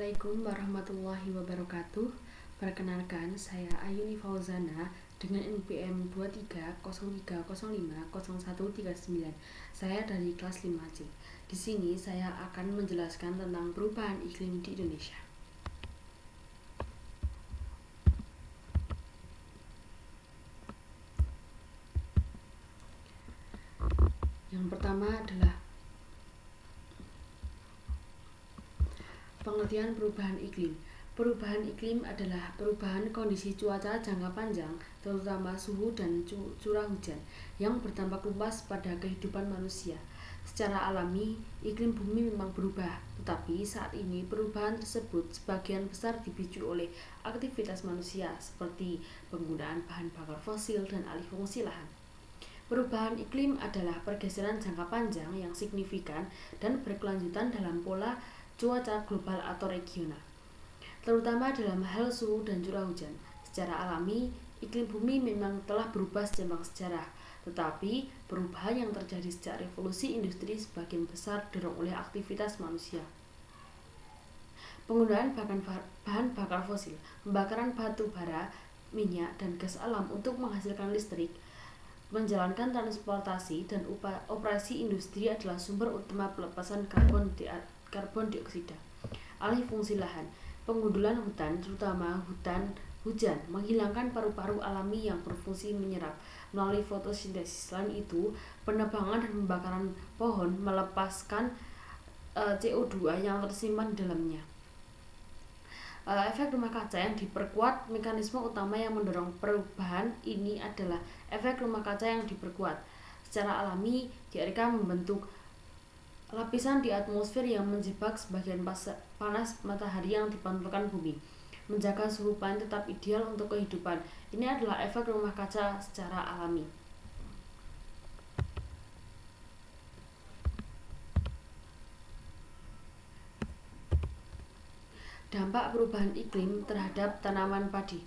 Assalamualaikum warahmatullahi wabarakatuh. Perkenalkan, saya Ayuni Fauzana dengan NPM 2303050139. Saya dari kelas 5C. Di sini saya akan menjelaskan tentang perubahan iklim di Indonesia. Yang pertama adalah pengertian perubahan iklim. Perubahan iklim adalah perubahan kondisi cuaca jangka panjang, terutama suhu dan curah hujan, yang berdampak luas pada kehidupan manusia. Secara alami, iklim bumi memang berubah, tetapi saat ini perubahan tersebut sebagian besar dipicu oleh aktivitas manusia, seperti penggunaan bahan bakar fosil dan alih fungsi lahan. Perubahan iklim adalah pergeseran jangka panjang yang signifikan dan berkelanjutan dalam pola cuaca global atau regional, terutama dalam hal suhu dan curah hujan. Secara alami, iklim bumi memang telah berubah sepanjang sejarah, tetapi perubahan yang terjadi sejak revolusi industri sebagian besar didorong oleh aktivitas manusia. Penggunaan bahan bakar fosil, pembakaran batu bara, minyak, dan gas alam untuk menghasilkan listrik, menjalankan transportasi, dan operasi industri adalah sumber utama pelepasan karbon dioksida. Alih fungsi lahan, penggundulan hutan, terutama hutan hujan, menghilangkan paru-paru alami yang berfungsi menyerap melalui fotosintesis. Selain itu, penebangan dan pembakaran pohon melepaskan CO2 yang tersimpan di dalamnya. Efek rumah kaca yang diperkuat. Mekanisme utama yang mendorong perubahan ini adalah efek rumah kaca yang diperkuat. Secara alami, diartikan membentuk lapisan di atmosfer yang menjebak sebagian panas matahari yang dipantulkan bumi, menjaga suhu planet tetap ideal untuk kehidupan. Ini adalah efek rumah kaca secara alami. Dampak perubahan iklim terhadap tanaman padi.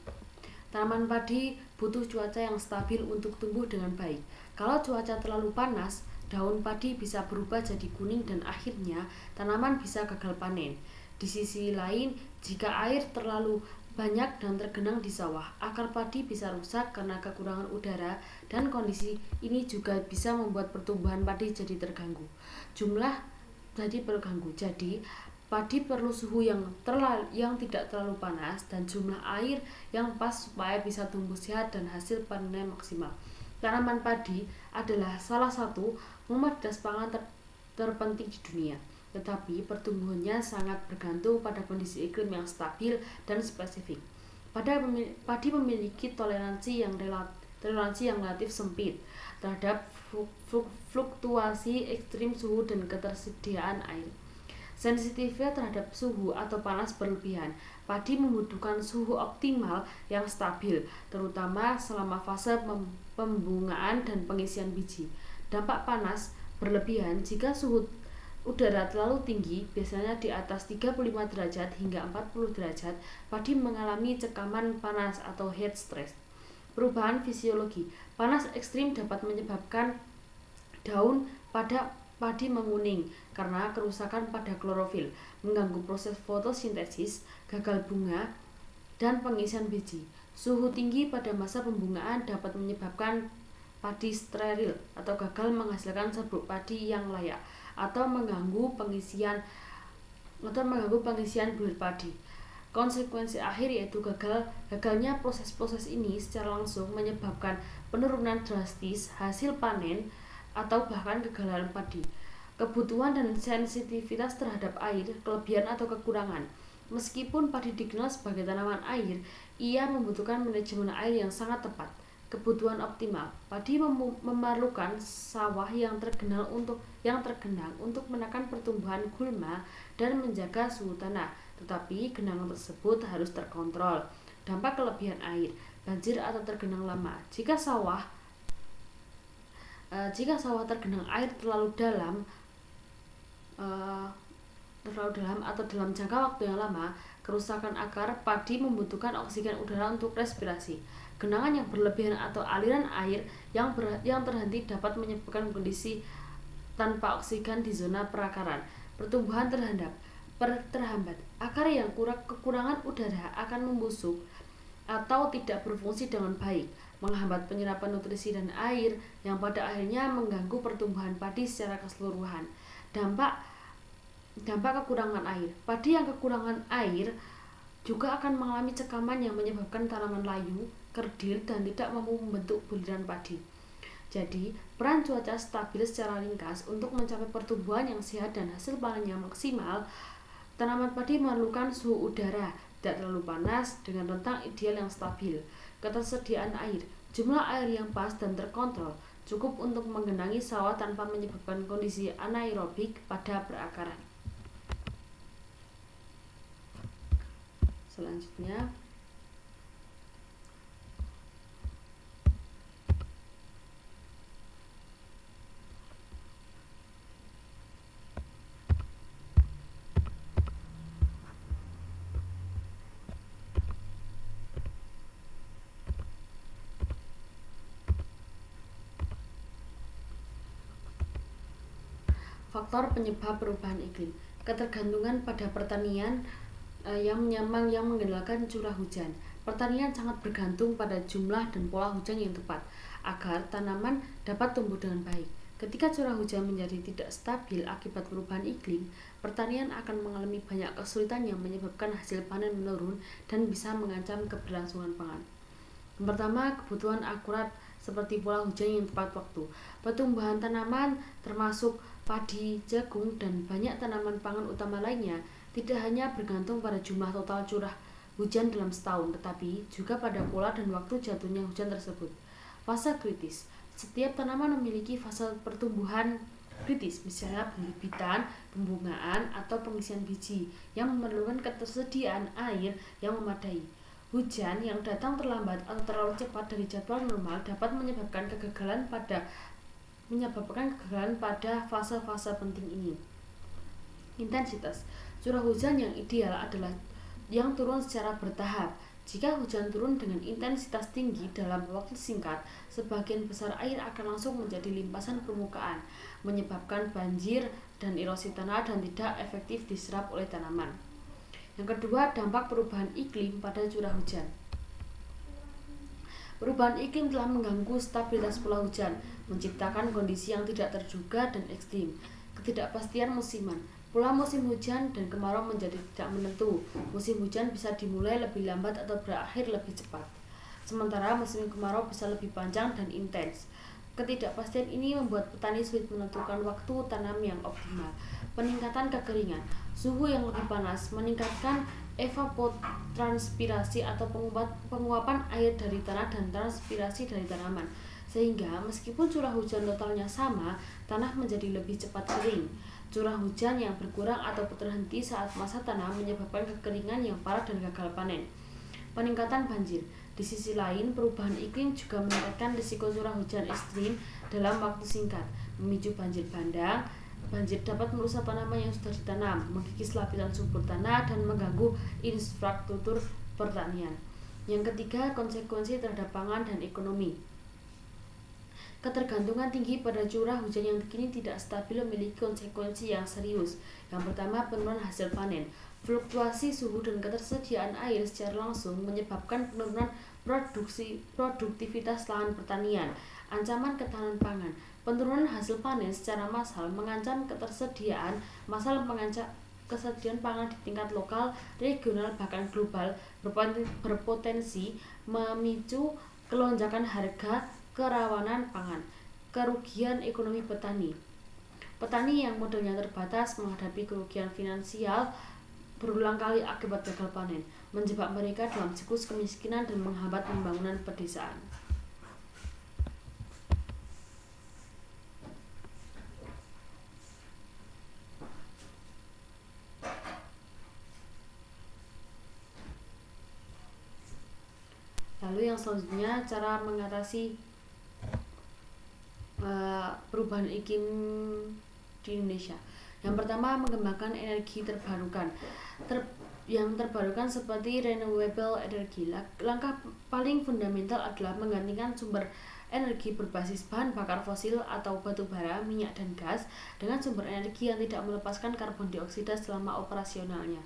Tanaman padi butuh cuaca yang stabil untuk tumbuh dengan baik. Kalau cuaca terlalu panas, daun padi bisa berubah jadi kuning dan akhirnya tanaman bisa gagal panen. Di sisi lain, jika air terlalu banyak dan tergenang di sawah, akar padi bisa rusak karena kekurangan udara, dan kondisi ini juga bisa membuat pertumbuhan padi jadi terganggu. Jadi, padi perlu suhu yang tidak terlalu panas dan jumlah air yang pas supaya bisa tumbuh sehat dan hasil panennya maksimal. Tanaman padi adalah salah satu komoditas pangan terpenting di dunia, tetapi pertumbuhannya sangat bergantung pada kondisi iklim yang stabil dan spesifik. Padi memiliki toleransi yang relatif sempit terhadap fluktuasi ekstrim suhu dan ketersediaan air. Sensitifnya terhadap suhu atau panas berlebihan. Padi membutuhkan suhu optimal yang stabil, terutama selama fase pembungaan dan pengisian biji. Dampak panas berlebihan. Jika suhu udara terlalu tinggi, biasanya di atas 35 derajat hingga 40 derajat, padi mengalami cekaman panas atau heat stress. Perubahan fisiologi. Panas ekstrim dapat menyebabkan daun padi menguning karena kerusakan pada klorofil, mengganggu proses fotosintesis, gagal bunga, dan pengisian biji. Suhu tinggi pada masa pembungaan dapat menyebabkan padi steril atau gagal menghasilkan serbuk padi yang layak, atau mengganggu pengisian bulir padi. Konsekuensi akhir yaitu gagalnya proses-proses ini secara langsung menyebabkan penurunan drastis hasil panen atau bahkan kegagalan padi. Kebutuhan dan sensitivitas terhadap air, kelebihan atau kekurangan. Meskipun padi dikenal sebagai tanaman air, ia membutuhkan manajemen air yang sangat tepat. Kebutuhan optimal. Padi memerlukan sawah yang tergenang untuk menekan pertumbuhan gulma dan menjaga suhu tanah, tetapi genangan tersebut harus terkontrol. Dampak kelebihan air, banjir atau tergenang lama. Jika sawah tergenang air terlalu dalam atau dalam jangka waktu yang lama, kerusakan akar padi membutuhkan oksigen udara untuk respirasi. Genangan yang berlebihan atau aliran air yang terhenti dapat menyebabkan kondisi tanpa oksigen di zona perakaran. Pertumbuhan terhambat. terhambat. Akar yang kekurangan udara akan membusuk atau tidak berfungsi dengan baik, menghambat penyerapan nutrisi dan air yang pada akhirnya mengganggu pertumbuhan padi secara keseluruhan. Dampak kekurangan air. Padi yang kekurangan air juga akan mengalami cekaman yang menyebabkan tanaman layu, kerdil, dan tidak mampu membentuk buliran padi. Jadi, peran cuaca stabil secara ringkas untuk mencapai pertumbuhan yang sehat dan hasil panen yang maksimal. Tanaman padi memerlukan suhu udara tidak terlalu panas dengan rentang ideal yang stabil. Ketersediaan air, jumlah air yang pas dan terkontrol cukup untuk menggenangi sawah tanpa menyebabkan kondisi anaerobik pada perakaran. Selanjutnya, faktor penyebab perubahan iklim. Ketergantungan pada pertanian yang mengandalkan curah hujan. Pertanian sangat bergantung pada jumlah dan pola hujan yang tepat agar tanaman dapat tumbuh dengan baik. Ketika curah hujan menjadi tidak stabil akibat perubahan iklim, pertanian akan mengalami banyak kesulitan yang menyebabkan hasil panen menurun dan bisa mengancam keberlangsungan pangan. Yang pertama, kebutuhan akurat seperti pola hujan yang tepat waktu. Pertumbuhan tanaman termasuk padi, jagung, dan banyak tanaman pangan utama lainnya tidak hanya bergantung pada jumlah total curah hujan dalam setahun, tetapi juga pada pola dan waktu jatuhnya hujan tersebut. Fase kritis. Setiap tanaman memiliki fase pertumbuhan kritis, misalnya pembibitan, pembungaan, atau pengisian biji yang memerlukan ketersediaan air yang memadai. Hujan yang datang terlambat atau terlalu cepat dari jadwal normal dapat menyebabkan kegagalan pada fase-fase penting ini. Intensitas. Curah hujan yang ideal adalah yang turun secara bertahap. Jika hujan turun dengan intensitas tinggi dalam waktu singkat, sebagian besar air akan langsung menjadi limpasan permukaan, menyebabkan banjir dan erosi tanah dan tidak efektif diserap oleh tanaman. Yang kedua, dampak perubahan iklim pada curah hujan. Perubahan iklim telah mengganggu stabilitas pola hujan, menciptakan kondisi yang tidak terduga dan ekstrim. Ketidakpastian musiman. Pola musim hujan dan kemarau menjadi tidak menentu. Musim hujan bisa dimulai lebih lambat atau berakhir lebih cepat. Sementara musim kemarau bisa lebih panjang dan intens. Ketidakpastian ini membuat petani sulit menentukan waktu tanam yang optimal. Peningkatan kekeringan. Suhu yang lebih panas meningkatkan evapotranspirasi atau penguapan air dari tanah dan transpirasi dari tanaman. Sehingga meskipun curah hujan totalnya sama, tanah menjadi lebih cepat kering. Curah hujan yang berkurang atau terhenti saat masa tanam menyebabkan kekeringan yang parah dan gagal panen. Peningkatan banjir. Di sisi lain, perubahan iklim juga meningkatkan risiko curah hujan ekstrim dalam waktu singkat, memicu banjir bandang. Banjir dapat merusak tanaman yang sudah ditanam, mengikis lapisan subur tanah, dan mengganggu infrastruktur pertanian. Yang ketiga, konsekuensi terhadap pangan dan ekonomi. Ketergantungan tinggi pada curah hujan yang kini tidak stabil memiliki konsekuensi yang serius. Yang pertama, penurunan hasil panen. Fluktuasi suhu dan ketersediaan air secara langsung menyebabkan penurunan produktivitas lahan pertanian. Ancaman ketahanan pangan. Penurunan hasil panen secara massal mengancam ketersediaan pangan di tingkat lokal, regional, bahkan global, berpotensi memicu kelonjakan harga, kerawanan pangan, kerugian ekonomi petani. Petani yang modalnya terbatas menghadapi kerugian finansial berulang kali akibat gagal panen, menjebak mereka dalam siklus kemiskinan dan menghambat pembangunan pedesaan. Lalu yang selanjutnya, cara mengatasi perubahan iklim di Indonesia. Yang pertama, mengembangkan energi terbarukan. Yang terbarukan seperti renewable energy. Langkah paling fundamental adalah menggantikan sumber energi berbasis bahan bakar fosil atau batu bara, minyak, dan gas dengan sumber energi yang tidak melepaskan karbon dioksida selama operasionalnya.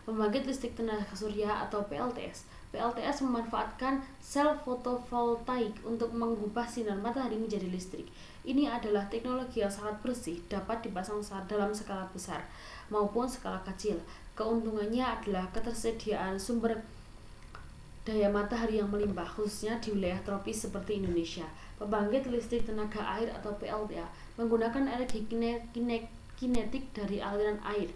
Pembangkit listrik tenaga surya atau PLTS. PLTS memanfaatkan sel fotovoltaik untuk mengubah sinar matahari menjadi listrik. Ini adalah teknologi yang sangat bersih, dapat dipasang dalam skala besar maupun skala kecil. Keuntungannya adalah ketersediaan sumber daya matahari yang melimpah, khususnya di wilayah tropis seperti Indonesia. Pembangkit listrik tenaga air atau PLTA menggunakan energi kinetik dari aliran air,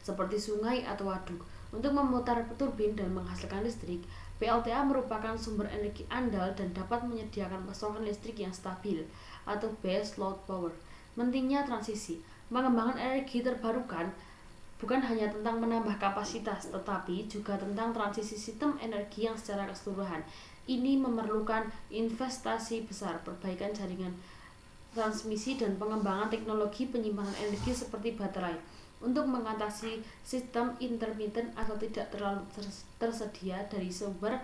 seperti sungai atau waduk, untuk memutar turbin dan menghasilkan listrik. PLTA merupakan sumber energi andal dan dapat menyediakan pasokan listrik yang stabil atau base load power. Pentingnya transisi. Pengembangan energi terbarukan bukan hanya tentang menambah kapasitas, tetapi juga tentang transisi sistem energi yang secara keseluruhan. Ini memerlukan investasi besar, perbaikan jaringan transmisi, dan pengembangan teknologi penyimpanan energi seperti baterai untuk mengatasi sistem intermittent atau tidak terlalu tersedia dari sumber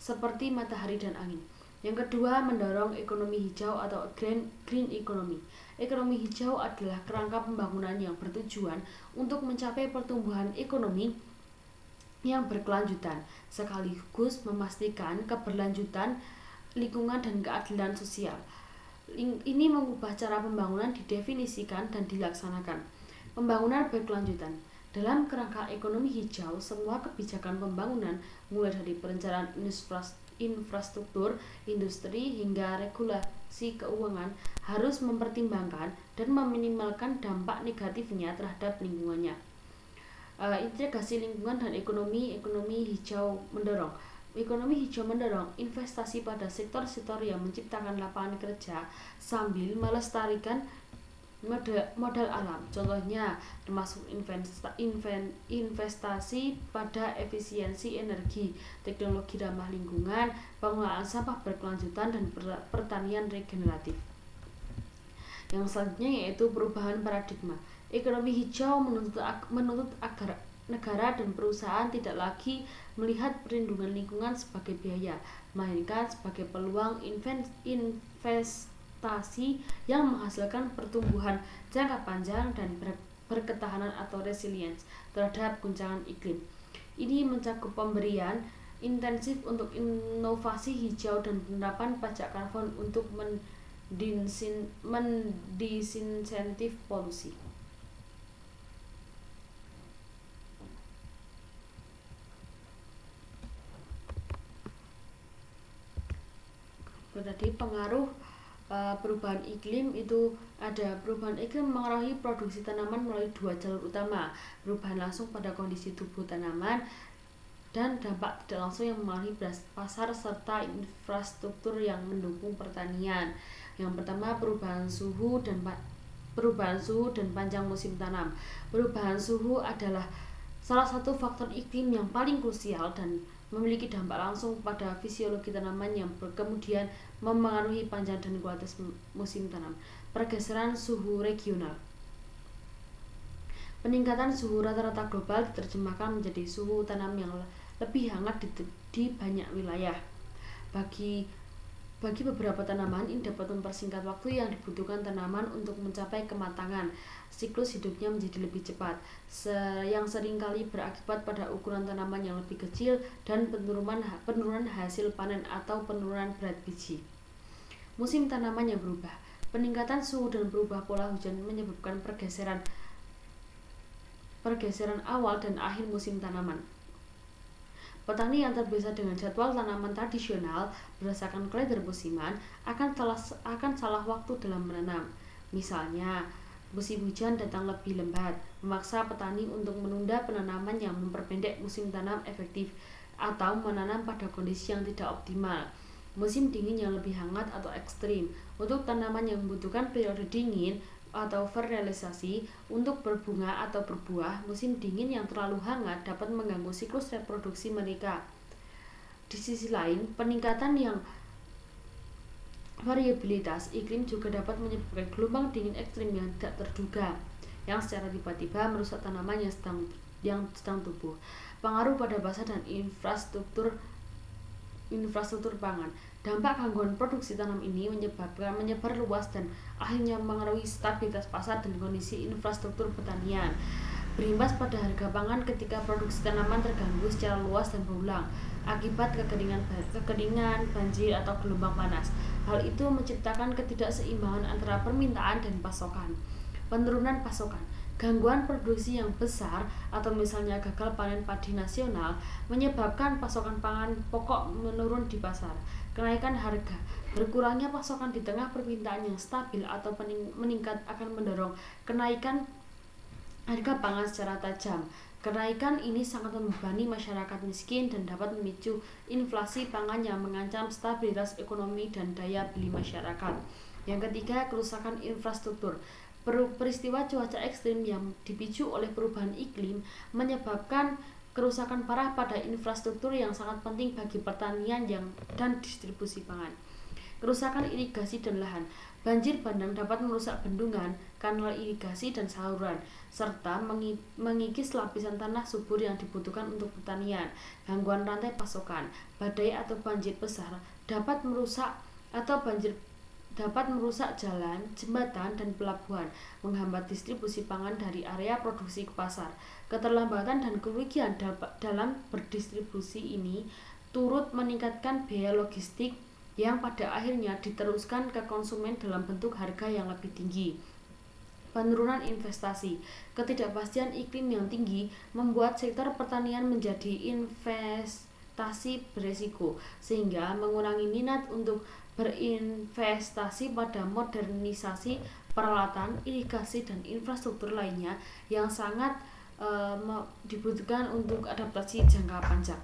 seperti matahari dan angin. Yang kedua, mendorong ekonomi hijau atau green economy. Ekonomi hijau adalah kerangka pembangunan yang bertujuan untuk mencapai pertumbuhan ekonomi yang berkelanjutan, sekaligus memastikan keberlanjutan lingkungan dan keadilan sosial. Ini mengubah cara pembangunan didefinisikan dan dilaksanakan. Pembangunan berkelanjutan. Dalam kerangka ekonomi hijau, semua kebijakan pembangunan, mulai dari perencanaan infrastruktur, industri, hingga regulasi keuangan, harus mempertimbangkan dan meminimalkan dampak negatifnya terhadap lingkungannya. Integrasi lingkungan dan ekonomi hijau mendorong. Ekonomi hijau mendorong investasi pada sektor-sektor yang menciptakan lapangan kerja sambil melestarikan modal alam. Contohnya termasuk investasi pada efisiensi energi, teknologi ramah lingkungan, pengelolaan sampah berkelanjutan, dan pertanian regeneratif. Yang selanjutnya yaitu perubahan paradigma. Ekonomi hijau menuntut agar negara dan perusahaan tidak lagi melihat perlindungan lingkungan sebagai biaya, melainkan sebagai peluang investasi yang menghasilkan pertumbuhan jangka panjang dan berketahanan atau resilience terhadap guncangan iklim. Ini mencakup pemberian intensif untuk inovasi hijau dan penerapan pajak karbon untuk mendisinsentif polusi. Tadi pengaruh perubahan iklim itu ada. Perubahan iklim mengaruhi produksi tanaman melalui dua jalur utama: perubahan langsung pada kondisi tubuh tanaman dan dampak tidak langsung yang mengaruhi pasar serta infrastruktur yang mendukung pertanian. Yang pertama, perubahan suhu dan panjang musim tanam. Perubahan suhu adalah salah satu faktor iklim yang paling krusial dan memiliki dampak langsung pada fisiologi tanaman yang kemudian memengaruhi panjang dan kualitas musim tanam. Pergeseran suhu regional. Peningkatan suhu rata-rata global diterjemahkan menjadi suhu tanam yang lebih hangat di banyak wilayah. Bagi beberapa tanaman, ini dapat mempersingkat waktu yang dibutuhkan tanaman untuk mencapai kematangan. Siklus hidupnya menjadi lebih cepat, yang seringkali berakibat pada ukuran tanaman yang lebih kecil dan penurunan hasil panen atau penurunan berat biji. Musim tanaman yang berubah. Peningkatan suhu dan berubah pola hujan menyebabkan pergeseran awal dan akhir musim tanaman. Petani yang terbiasa dengan jadwal tanaman tradisional berdasarkan kalender musiman akan salah waktu dalam menanam. Misalnya, musim hujan datang lebih lambat, memaksa petani untuk menunda penanaman yang memperpendek musim tanam efektif atau menanam pada kondisi yang tidak optimal. Musim dingin yang lebih hangat atau ekstrim. Untuk tanaman yang membutuhkan periode dingin atau fertilisasi untuk berbunga atau berbuah, musim dingin yang terlalu hangat dapat mengganggu siklus reproduksi mereka. Di sisi lain, peningkatan yang variabilitas iklim juga dapat menyebabkan gelombang dingin ekstrim yang tidak terduga, yang secara tiba-tiba merusak tanaman yang sedang tumbuh. Pengaruh pada bahasa dan infrastruktur infrastruktur pangan. Dampak gangguan produksi tanam ini menyebar luas dan akhirnya mengaruhi stabilitas pasar dan kondisi infrastruktur pertanian. Berimbas pada harga pangan ketika produksi tanaman terganggu secara luas dan berulang akibat kekeringan, banjir, atau gelombang panas. Hal itu menciptakan ketidakseimbangan antara permintaan dan pasokan. Penurunan pasokan, gangguan produksi yang besar atau misalnya gagal panen padi nasional menyebabkan pasokan pangan pokok menurun di pasar. Kenaikan harga, berkurangnya pasokan di tengah permintaan yang stabil atau meningkat akan mendorong kenaikan harga pangan secara tajam. Kenaikan ini sangat membebani masyarakat miskin dan dapat memicu inflasi pangan yang mengancam stabilitas ekonomi dan daya beli masyarakat. Yang ketiga, kerusakan infrastruktur. Peristiwa cuaca ekstrim yang dipicu oleh perubahan iklim menyebabkan kerusakan parah pada infrastruktur yang sangat penting bagi pertanian dan distribusi pangan. Kerusakan irigasi dan lahan. Banjir bandang dapat merusak bendungan, kanal irigasi, dan saluran, serta mengikis lapisan tanah subur yang dibutuhkan untuk pertanian. Gangguan rantai pasokan, badai atau banjir besar dapat merusak jalan, jembatan, dan pelabuhan, menghambat distribusi pangan dari area produksi ke pasar. Keterlambatan dan kerugian dalam berdistribusi ini turut meningkatkan biaya logistik yang pada akhirnya diteruskan ke konsumen dalam bentuk harga yang lebih tinggi. Penurunan investasi. Ketidakpastian iklim yang tinggi membuat sektor pertanian menjadi investasi beresiko, sehingga mengurangi minat untuk berinvestasi pada modernisasi peralatan, irigasi, dan infrastruktur lainnya yang sangat dibutuhkan untuk adaptasi jangka panjang.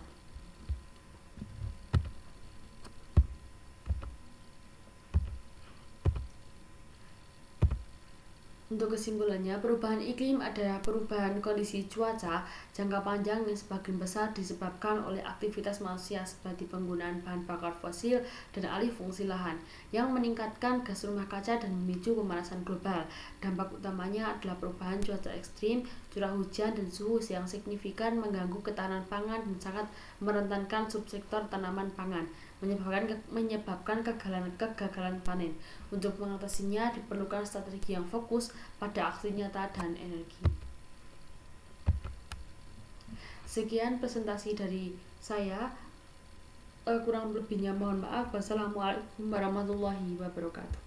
Untuk kesimpulannya, perubahan iklim adalah perubahan kondisi cuaca jangka panjang yang sebagian besar disebabkan oleh aktivitas manusia seperti penggunaan bahan bakar fosil dan alih fungsi lahan yang meningkatkan gas rumah kaca dan memicu pemanasan global. Dampak utamanya adalah perubahan cuaca ekstrim, curah hujan, dan suhu yang signifikan mengganggu ketahanan pangan dan sangat merentankan subsektor tanaman pangan, menyebabkan kegagalan panen. Untuk mengatasinya diperlukan strategi yang fokus pada aksi nyata dan energi. Sekian presentasi dari saya. Kurang lebihnya mohon maaf. Wassalamualaikum warahmatullahi wabarakatuh.